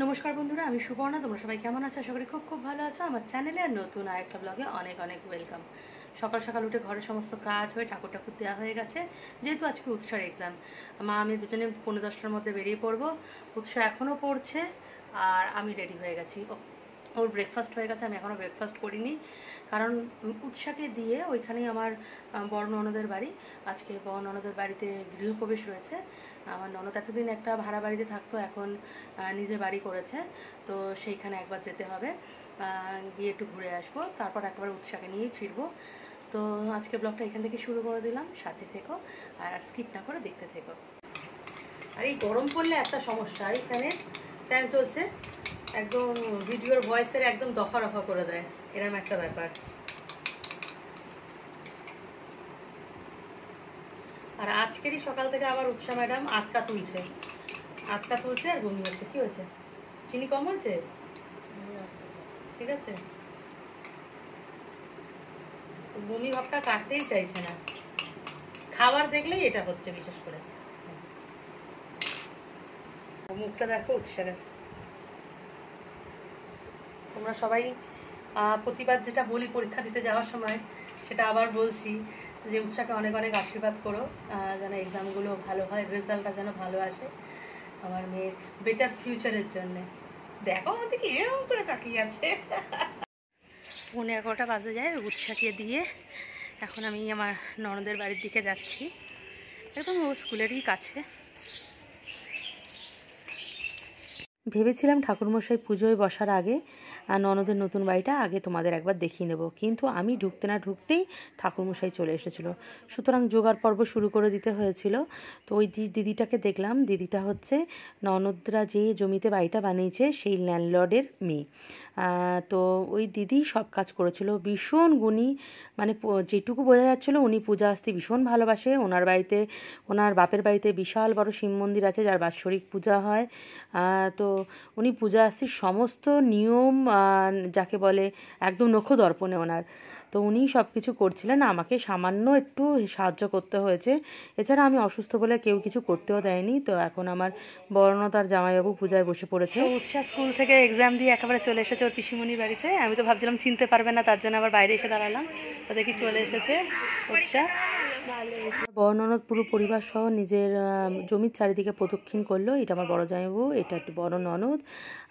নমস্কার বন্ধুরা, আমি সুবর্ণা। তোমরা সবাই কেমন আছো? আশা করি খুব খুব ভালো আছো। আমার চ্যানেলে আর নতুন আরেকটা ব্লগে অনেক অনেক ওয়েলকাম। সকাল সকাল উঠে ঘরের সমস্ত কাজ হয়ে ঠাকুর দেওয়া হয়ে গেছে। যেহেতু আজকে উৎসার এক্সাম, আমি দুজনে 9:45টার মধ্যে বেরিয়ে পড়বো। উৎসা এখনও পড়ছে আর আমি রেডি হয়ে গেছি। ওর ব্রেকফাস্ট হয়ে গেছে, আমি এখনও ব্রেকফাস্ট করিনি। কারণ উৎসাকে দিয়ে ওইখানেই আমার বড় ননদের বাড়ি। আজকে বড় ননদের বাড়িতে গৃহপ্রবেশ রয়েছে। আমার ননদ এতদিন একটা ভাড়া বাড়িতে থাকতো, এখন নিজে বাড়ি করেছে, তো সেইখানে একবার যেতে হবে। গিয়ে একটু ঘুরে আসবো, তারপর একবার উৎসাকে নিয়েই ফিরবো। তো আজকে ব্লগটা এখান থেকে শুরু করে দিলাম। সাথে থেকো আর স্কিপ না করে দেখতে থেকো। আর এই গরম পড়লে একটা সমস্যা, এই ফ্যান চলছে, একদম ভিডিওর ভয়েসের একদম দফা রফা করে দেয়, এরকম একটা ব্যাপার। আর আজকেরই সকাল থেকে আবার উৎসা ম্যাডাম আটকা তুলছে আর বমি হচ্ছে। কি হয়েছে? চিনি কম হয়েছে? ঠিক আছে, বমি ভাবটা কাটতেই চাইছে না। খাবার দেখলেই এটা হচ্ছে, বিশেষ করে মুখটা দেখো উৎসাহের। তোমরা সবাই প্রতিবার যেটা বলি পরীক্ষা দিতে যাওয়ার সময়, সেটা আবার বলছি যে উৎসাহকে অনেক অনেক আশীর্বাদ করো, যেন এক্সামগুলো ভালো হয়, রেজাল্টটা যেন ভালো আসে আমার মেয়ের বেটার ফিউচারের জন্যে। দেখো আমাদের কি এরকম করে তাকিয়ে আছে। 11:15 বাজে যায়। উৎসাহকে দিয়ে এখন আমি আমার ননদের বাড়ির দিকে যাচ্ছি। এরকম ও স্কুলেরই কাছে। ভেবেছিলাম ঠাকুরমশাই পুজোয় বসার আগে ননদের নতুন বাড়িটা আগে তোমাদের একবার দেখিয়ে নেব, কিন্তু আমি ঢুকতে না ঢুকতেই ঠাকুরমশাই চলে এসেছিলো, সুতরাং জোগাড় পর্ব শুরু করে দিতে হয়েছিল। তো ওই দিদিটাকে দেখলাম। দিদিটা হচ্ছে ননদরা যে জমিতে বাড়িটা বানিয়েছে সেই ল্যান্ডলর্ডের মেয়ে। তো ওই দিদি সব কাজ করেছিল, ভীষণ গুণী। মানে যেটুকু বোঝা যাচ্ছিলো উনি পূজা আসতে ভীষণ ভালোবাসে। ওনার বাড়িতে, ওনার বাপের বাড়িতে বিশাল বড় শিব মন্দির আছে, যার বাৎসরিক পূজা হয়। তো উনি পূজা আস্তির সমস্ত নিয়ম, যাকে বলে একদম নখদর্পণে ওনার। তো উনি সব কিছু করছিলেন, আমাকে সামান্য একটু সাহায্য করতে হয়েছে। এছাড়া আমি অসুস্থ বলে কেউ কিছু করতেও দেয়নি। তো এখন আমার বড়নদ আর জামাইবাবু পূজায় বসে পড়েছে। উৎসাহ স্কুল থেকে এক্সাম দিয়ে একেবারে চলে এসেছে ওর পিসিমণির বাড়িতে। আমি তো ভাবছিলাম চিনতে পারবে না, তার জন্য আবার বাইরে এসে দাঁড়ালাম। তো দেখি চলে এসেছে উৎসাহ। বড় ননদ পুরো পরিবার সহ নিজের জমির চারিদিকে প্রদক্ষিণ করলো। এটা আমার বড় জামাইবাবু, এটা একটু বড় ননদ,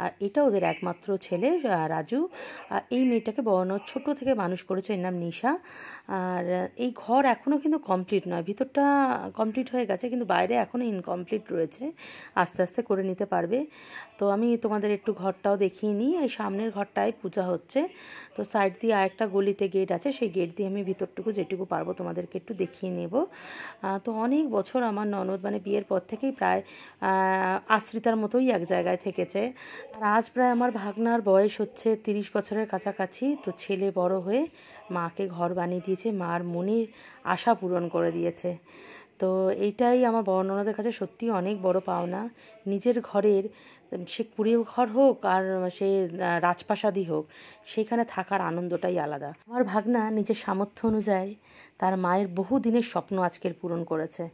আর এটা ওদের একমাত্র ছেলে রাজু। আর এই মেয়েটাকে বড় ননদ ছোটো থেকে মানুষ করেছে, এর নাম নিশা। আর এই ঘর এখনও কিন্তু কমপ্লিট নয়, ভিতরটা কমপ্লিট হয়ে গেছে কিন্তু বাইরে এখনও ইনকমপ্লিট রয়েছে, আস্তে আস্তে করে নিতে পারবে। তো আমি তোমাদের একটু ঘরটাও দেখিয়ে নিই। এই সামনের ঘরটায় পূজা হচ্ছে। তো সাইড দিয়ে আরেকটা গলিতে গেট আছে, সেই গেট দিয়ে আমি ভিতরটুকু যেটুকু পারবো তোমাদেরকে একটু দেখিয়ে নেব। তো অনেক বছর আমার ননদ মানে বিয়ের পর থেকেই প্রায় আশ্রিতার মতোই এক জায়গায় থেকেছে। আর আজ প্রায় আমার ভাগনার বয়স হচ্ছে 30 বছরের কাছাকাছি। তো ছেলে বড় হয়ে মাকে ঘর বানিয়ে দিয়েছে, মার মনের আশা পূরণ করে দিয়েছে। তো এইটাই আমার বড় ননদের কাছে সত্যি অনেক বড় পাওনা। নিজের ঘরের, সে কুড়িয়ে ঘর হোক আর সে রাজপ্রাসাদই হোক, সেখানে থাকার আনন্দটাই আলাদা। আমার ভাগনা নিজের সামর্থ্য অনুযায়ী তার মায়ের বহু দিনের স্বপ্ন আজকের পূরণ করেছে।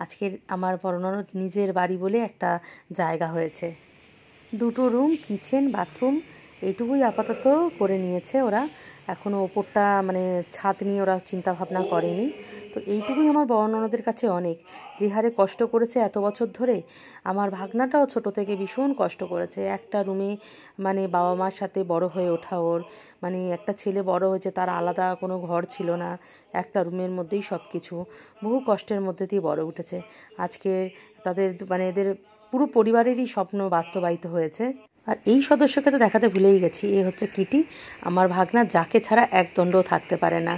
আজকের আমার বড় ননদ নিজের বাড়ি বলে একটা জায়গা হয়েছে। 2টো রুম, কিচেন, বাথরুম, এইটুকুই আপাতত করে নিয়েছে ওরা। এখনও ওপরটা মানে ছাদ নিয়ে ওরা চিন্তা ভাবনা করেনি। তো এইটুকুই আমার বড় ননদের কাছে অনেক। যে হারে কষ্ট করেছে এত বছর ধরে, আমার ভাগনাটাও ছোট থেকে ভীষণ কষ্ট করেছে। একটা রুমে মানে বাবা মার সাথে বড় হয়ে ওঠা ওর, মানে একটা ছেলে বড় হয়েছে, তার আলাদা কোনো ঘর ছিল না, একটা রুমের মধ্যেই সব কিছু, বহু কষ্টের মধ্যে দিয়ে বড় উঠেছে। আজকে তাদের মানে এদের পুরো পরিবারেরই স্বপ্ন বাস্তবায়িত হয়েছে। আর এই সদস্যকে তো দেখাতে ভুলেই গেছি, এ হচ্ছে কিটি, আমার ভাগনা, যাকে ছাড়া এক দণ্ডও থাকতে পারে না।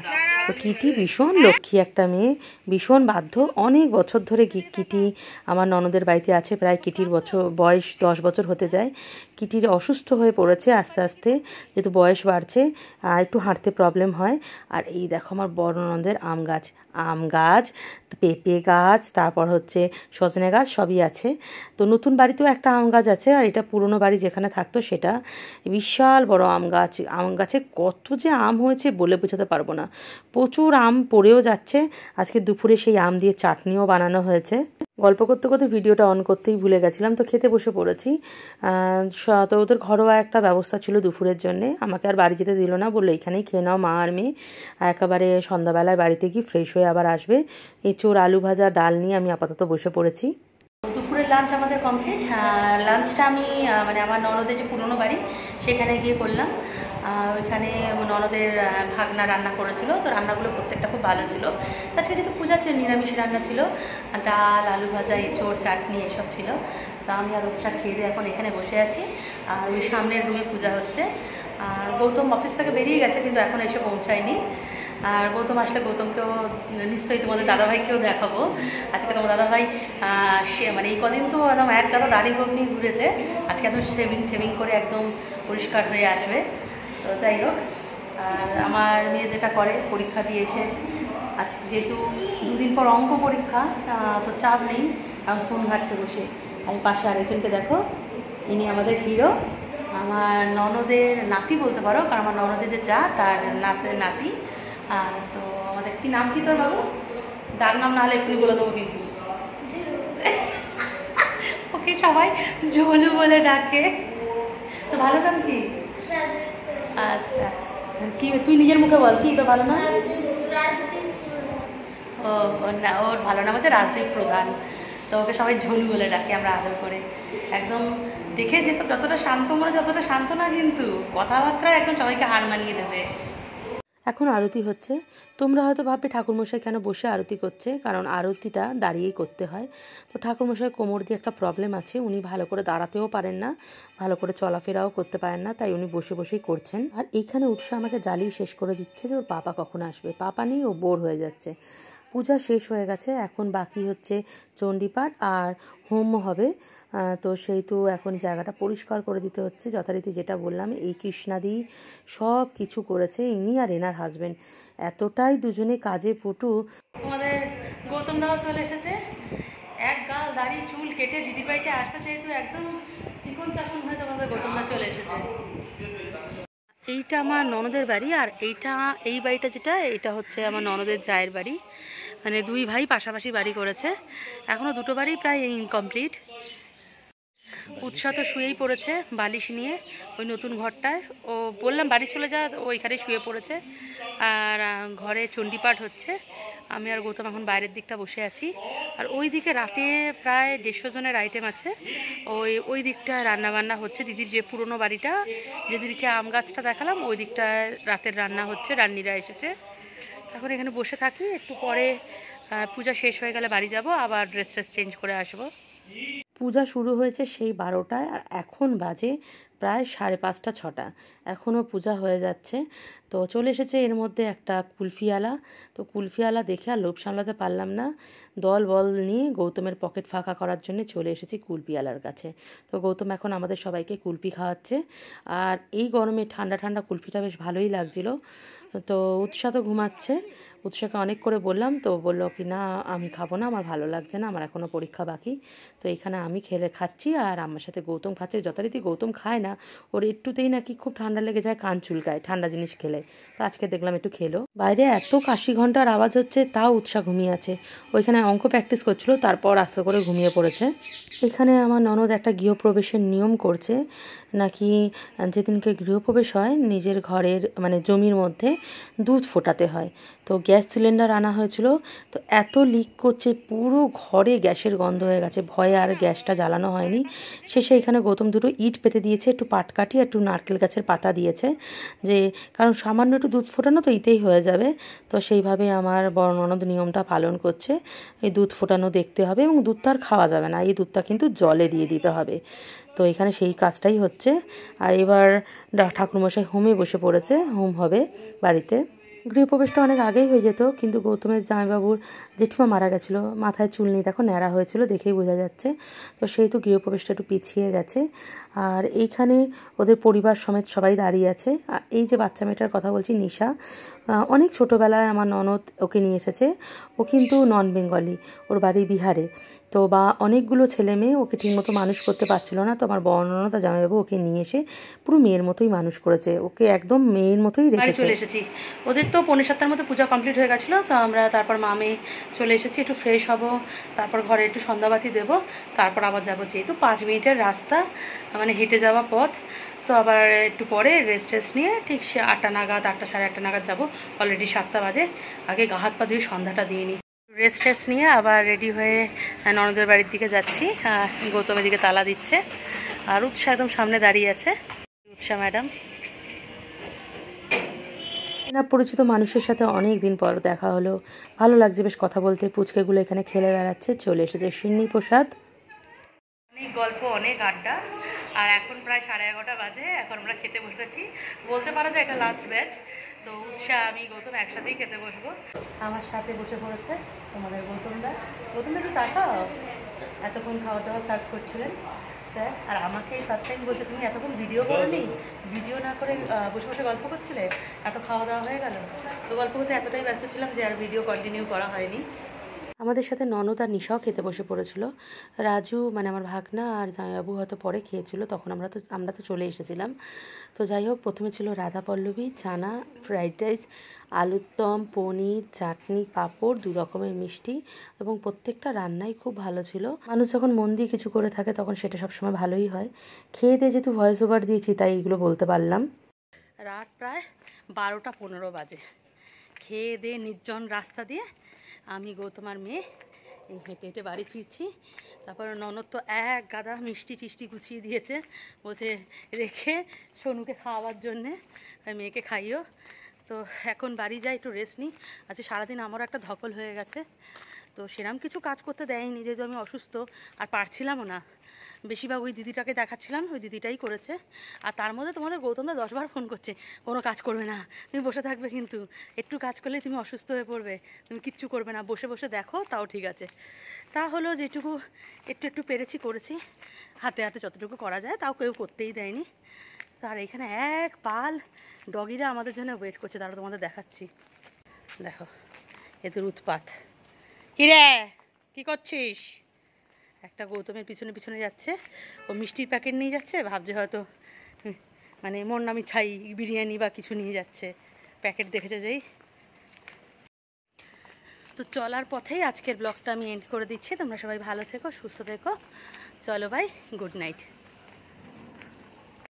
তো কিটি ভীষণ লক্ষ্মী একটা মেয়ে, ভীষণ বাধ্য। অনেক বছর ধরে কিটি আমার ননদের বাড়িতে আছে, প্রায় কিটির বয়স 10 বছর হতে যায়। কিটির অসুস্থ হয়ে পড়েছে আস্তে আস্তে, যেহেতু বয়স বাড়ছে, একটু হাঁটতে প্রবলেম হয়। আর এই দেখো আমার বড় ননদের আম গাছ, পেঁপে গাছ, তারপর হচ্ছে সজনে গাছ, সবই আছে। তো নতুন বাড়িতেও একটা আম গাছ আছে, আর এটা পুরনো বাড়ি যেখানে থাকতো সেটা। বিশাল বড় আম গাছ, আম গাছে কত যে আম হয়েছে বলে বোঝাতে পারবো না। প্রচুর আম পড়েও যাচ্ছে। আজকে দুপুরে সেই আম দিয়ে চাটনিও বানানো হয়েছে। গল্প করতে করতে ভিডিওটা অন করতেই ভুলে গেছিলাম, তো খেতে বসে পড়েছি। তো ওদের ঘরোয়া একটা ব্যবস্থা ছিল দুপুরের জন্যে, আমাকে আর বাড়ি যেতে দিল না, বললো এখানেই খেয়ে নাও মা আর মেয়ে, একেবারে সন্ধ্যাবেলায় বাড়িতে গিয়ে ফ্রেশ হয়ে আবার আসবে। এঁচোড় আলু ভাজা ডাল নিয়ে আমি আপাতত বসে পড়েছি। দুপুরের লাঞ্চ আমাদের কমপ্লিট। লাঞ্চটা আমি মানে আমার ননদের যে পুরনো বাড়ি সেখানে গিয়ে করলাম। ওইখানে ননদের ভাগনা রান্না করেছিল, তো রান্নাগুলো প্রত্যেকটা খুব ভালো ছিল। আজকে যেহেতু পূজা ছিল, নিরামিষ রান্না ছিল, ডাল আলু ভাজা এঁচোড় চাটনি এসব ছিল। তা আমি আর ওটা খেয়ে দিয়ে এখন এখানে বসে আছি। আর ওই সামনের রুমে পূজা হচ্ছে। আর গৌতম অফিস থেকে বেরিয়ে গেছে, কিন্তু এখন এসে পৌঁছায়নি। আর গৌতম আসলে গৌতমকেও নিশ্চয়ই তোমাদের দাদাভাইকেও দেখাবো। আজকে তোমার দাদাভাই সে মানে এই কদিন তো একদম এক গাদা দাড়ি গোপ নিয়ে ঘুরেছে, আজকে একদম শেভিং করে একদম পরিষ্কার হয়ে আসবে। তো যাই হোক, আর আমার মেয়ে যেটা করে পরীক্ষা দিয়ে এসে, আজকে যেহেতু দুদিন পর অঙ্ক পরীক্ষা, তো চাপ নেই, এখন ফোন ঘাটছে বসে। আমি পাশে আরেকজনকে দেখো, ইনি আমাদের হিরো, আমার ননদের নাতি বলতে পারো, কারণ আমার ননদের যে যা তার নাতি। তো আমাদের কি নাম কি তোর বাবু? ডাক নাম না হলে এক্ষুনি বলে দেবো কিন্তু। ওকে সবাই ঝোলু বলে ডাকে। তো ভালো নাম কি? আচ্ছা, কি তুই নিজের মুখে বল, কি তো ভালো নাম? ও না, ওর ভালো নাম হচ্ছে রাজদীপ প্রধান। তো ওকে সবাই ঝোলু বলে ডাকে আমরা আদর করে। একদম দেখে যেত যতটা শান্ত মনে যতটা শান্ত না, কিন্তু কথাবার্তা একদম সবাইকে হার মানিয়ে দেবে। এখন আরতি হচ্ছে। তোমরা হয়তো ভাববে ঠাকুরমশাই কেন বসে আরতি করছে, কারণ আরতিটা দাঁড়িয়েই করতে হয়। তো ঠাকুরমশাই কোমর দিয়ে একটা প্রবলেম আছে, উনি ভালো করে দাঁড়াতেও পারেন না, ভালো করে চলাফেরাও করতে পারেন না, তাই উনি বসে বসেই করছেন। আর এইখানে উৎসাহ আমাকে জ্বালিয়ে শেষ করে দিচ্ছে যে ওর পাপা কখন আসবে। পাপা নেই, ও বোর হয়ে যাচ্ছে। পূজা শেষ হয়ে গেছে, এখন বাকি হচ্ছে চণ্ডীপাঠ আর হোম হবে। তো সেহেতু এখন জায়গাটা পরিষ্কার করে দিতে হচ্ছে যথারীতি, যেটা বললাম এই কৃষ্ণাদি সব কিছু করেছে ইনি আর এনার হাজব্যান্ড, এতটাই দুজনে কাজে পটু। তোমাদের গৌতম দাও চলে এসেছে, এক গাল দাড়ি চুল কেটে দিদিভাইতে আসবে, যেহেতু একদম চিকন চাকন হয়ে তোমাদের গৌতম দা চলে এসেছে। এইটা আমার ননদের বাড়ি, আর এই বাড়িটা যেটা, এটা হচ্ছে আমার ননদের জায়ের বাড়ি। মানে দুই ভাই পাশাপাশি বাড়ি করেছে, এখনও দুটো বাড়ি প্রায় ইনকমপ্লিট। উৎসাহ তো শুয়েই পড়েছে বালিশ নিয়ে ওই নতুন ঘরটায়। ও বললাম বাড়ি চলে যা, ওইখানেই শুয়ে পড়েছে। আর ঘরে চণ্ডীপাঠ হচ্ছে, আমি আর গৌতম এখন বাইরের দিকটা বসে আছি। আর ওই দিকে রাতে প্রায় 150 জনের আইটেম আছে, ওই দিকটা রান্নাবান্না হচ্ছে। দিদির যে পুরনো বাড়িটা, যেদিকে আম গাছটা দেখালাম, ওই দিকটায় রাতের রান্না হচ্ছে, রান্নিরা এসেছে। এখন এখানে বসে থাকি, একটু পরে পূজা শেষ হয়ে গেলে বাড়ি যাব, আবার ড্রেস চেঞ্জ করে আসবো। পূজা শুরু হয়েছে সেই 12টায়, আর এখন বাজে প্রায় 5:30 6টা, এখনও পূজা হয়ে যাচ্ছে। তো চলে এসেছে এর মধ্যে একটা কুলফিওয়ালা। তো কুলফিওয়ালা দেখে আর লোভ সামলাতে পারলাম না, দল বল নিয়ে গৌতমের পকেট ফাঁকা করার জন্য চলে এসেছি কুলফিওয়ালার কাছে। তো গৌতম এখন আমাদের সবাইকে কুলফি খাওয়াচ্ছে, আর এই গরমে ঠান্ডা ঠান্ডা কুলফিটা বেশ ভালোই লাগছিল। তো উৎসাহ তো ঘুমাচ্ছে, উৎসাহকে অনেক করে বললাম, তো বললো কি না আমি খাবো না, আমার ভালো লাগছে না, আমার এখনও পরীক্ষা বাকি। তো এখানে আমি খাচ্ছি, আর আমার সাথে গৌতম খাচ্ছে। যথারীতি গৌতম খায় না, ওর একটুতেই নাকি খুব ঠান্ডা লেগে যায়, কান চুলকায় ঠান্ডা জিনিস খেলে। তো আজকে দেখলাম একটু খেলো। বাইরে এত কাশি ঘন্টার আওয়াজ হচ্ছে, তাও উৎসাহ ঘুমিয়ে আছে। ওইখানে অঙ্ক প্র্যাকটিস করছিল, তারপর আস্তে করে ঘুমিয়ে পড়েছে। এখানে আমার ননদ একটা গৃহপ্রবেশের নিয়ম করছে, নাকি যেদিনকে গৃহপ্রবেশ হয় নিজের ঘরের মানে জমির মধ্যে দুধ ফোটাতে হয়। তো গ্যাস সিলিন্ডার আনা হয়েছিল, তো এত লিক করছে, পুরো ঘরে গ্যাসের গন্ধ হয়ে গেছে, ভয়ে আর গ্যাসটা জ্বালানো হয়নি। শেষে এখানে গৌতম দুটো ইট পেতে দিয়েছে, একটু পাটকাঠি একটু নারকেল গাছের পাতা দিয়েছে, যে কারণ সামান্য একটু দুধ ফোটানো তো ইতেই হয়ে যাবে। তো সেইভাবে আমার বড় ননদ নিয়মটা পালন করছে, এই দুধ ফোটানো দেখতে হবে, এবং দুধটা আর খাওয়া যাবে না, এই দুধটা কিন্তু জলে দিয়ে দিতে হবে। তো এখানে সেই কাজটাই হচ্ছে। আর এবার ঠাকুরমশাই হোমে বসে পড়েছে, হোম হবে বাড়িতে। গৃহপ্রবেশটা অনেক আগেই হয়ে যেত, কিন্তু গৌতমের জামাইবাবুর জেঠিমা মারা গেছিলো, মাথায় চুল নেই, দেখো ন্যাড়া হয়েছিল, দেখেই বোঝা যাচ্ছে। তো সেই তো গৃহপ্রবেশটা একটু পিছিয়ে গেছে। আর এইখানে ওদের পরিবার সমেত সবাই দাঁড়িয়ে আছে। আর এই যে বাচ্চা মেয়েটার কথা বলছি, নিশা, অনেক ছোটোবেলায় আমার ননদ ওকে নিয়ে এসেছে। ও কিন্তু নন বেঙ্গলি, ওর বাড়ি বিহারে। তো বা অনেকগুলো ছেলে মেয়ে ওকে ঠিকমতো মানুষ করতে পারছিল না, তো আমার বর্ণনা জামাইবাবু ওকে নিয়ে এসে পুরো মেয়ের মতোই মানুষ করেছে, ওকে একদম মেয়ের মতোই রেখেছে। চলে এসেছি, ওদের তো 5:45-র মতো পূজা কমপ্লিট হয়ে গেছিলো, তো আমরা তারপর মামে চলে এসেছি, একটু ফ্রেশ হব, তারপর ঘরে একটু সন্ধ্যাবাতি দেবো, তারপর আবার যাবো, যেহেতু 5 মিনিটের রাস্তা, মানে হেঁটে যাওয়া পথ, তো আবার একটু পরে রেস্ট টেস্ট নিয়ে ঠিক 8টা নাগাদ, 8টা সাড়ে 8টা নাগাদ যাবো, অলরেডি 7টা বাজে, আগে গা হাত পা দিয়ে সন্ধ্যাটা দিয়ে নিই। রেস্ট টেস্ট নিয়ে আবার রেডি হয়ে ননদের বাড়ির দিকে যাচ্ছি। গৌতমের দিকে তালা দিচ্ছে, আর উৎসাহ একদম সামনে দাঁড়িয়ে আছে, উৎসাহ ম্যাডাম। না পরিচিত মানুষের সাথে অনেক দিন পর দেখা হলো, ভালো লাগছে বেশ কথা বলতে। পুচকেগুলো এখানে খেলে বেড়াচ্ছে, চলে এসেছে সিন্নি প্রসাদ। অনেক গল্প, অনেক আড্ডা, আর এখন প্রায় 11:30 বাজে, এখন আমরা খেতে বসেছি, বলতে পারা যায় এটা লাঞ্চ ব্যাচ। তো উৎসাহ আমি গৌতম একসাথেই খেতে বসবো, আমার সাথে বসে পড়েছে তোমাদের গৌতমদা। গৌতমদা তো তাকাও, এতক্ষণ খাওয়া দাওয়া সার্ভ করছিলেন স্যার, আর আমাকে ফার্স্ট টাইম বলছে তুমি এতক্ষণ ভিডিও করোনি, ভিডিও না করে বসে বসে গল্প করছিলে, এত খাওয়া দাওয়া হয়ে গেল। তো গল্প করতে এতটাই ব্যস্ত ছিলাম যে আর ভিডিও কন্টিনিউ করা হয়নি। আমাদের সাথে ননদ আর নিশাও খেতে বসে পড়েছিল। রাজু মানে আমার ভাগনা আর জামাইবাবু হয়তো পরে খেয়েছিল, তখন আমরা তো চলে এসেছিলাম। তো যাই হোক, প্রথমে ছিল রাধা পল্লবী, চানা, ফ্রাইড রাইস, আলুর দম, পনির, চাটনি, পাঁপড়, 2 রকমের মিষ্টি, এবং প্রত্যেকটা রান্নাই খুব ভালো ছিল। মানুষ যখন মন দিয়ে কিছু করে থাকে তখন সেটা সবসময় ভালোই হয়। খেয়ে দিয়ে যেহেতু ভয়েস ওভার দিয়েছি তাই এগুলো বলতে পারলাম। রাত প্রায় 12টা 15 বাজে, খেয়ে দিয়ে নির্জন রাস্তা দিয়ে আমি গৌতমার মেয়ে এই হেঁটে হেঁটে বাড়ি ফিরছি। তারপর ননদ তো এক গাদা মিষ্টি টিষ্টি গুছিয়ে দিয়েছে, বলছে রেখে সোনুকে খাওয়াবার জন্যে, মেয়েকে খাইও। তো এখন বাড়ি যাই, একটু রেস্ট নিই। আজকে সারাদিন আমারও একটা ধকল হয়ে গেছে, তো সেরকম কিছু কাজ করতে দেয়নি, যেহেতু আমি অসুস্থ আর পারছিলামও না। বেশিরভাগ ওই দিদিটাকে দেখাচ্ছিলাম, ওই দিদিটাই করেছে। আর তার মধ্যে তোমাদের গৌতমদা 10 বার ফোন করছে, কোনো কাজ করবে না, তুমি বসে থাকবে, কিন্তু একটু কাজ করলেই তুমি অসুস্থ হয়ে পড়বে, তুমি কিচ্ছু করবে না, বসে বসে দেখো, তাও ঠিক আছে। তা হলো যেটুকু একটু একটু পেরেছি করেছি, হাতে হাতে যতটুকু করা যায়, তাও কেউ করতেই দেয়নি। তার এখানে এক পাল ডগিরা আমাদের জন্য ওয়েট করছে, তারা তোমাদের দেখাচ্ছি, দেখো এদের উৎপাত। কিরে কি করছিস? একটা গৌতমের পিছনে পিছনে যাচ্ছে, ও মিষ্টির প্যাকেট নিয়ে যাচ্ছে, ভাবছে হয়তো মানে মন্না মিঠাই, বিরিয়ানি বা কিছু নিয়ে যাচ্ছে, প্যাকেট দেখেছে যেই। তো চলার পথেই আজকের ব্লগটা আমি এন্ড করে দিচ্ছি। তোমরা সবাই ভালো থেকো, সুস্থ থেকো, চলো বাই, গুড নাইট।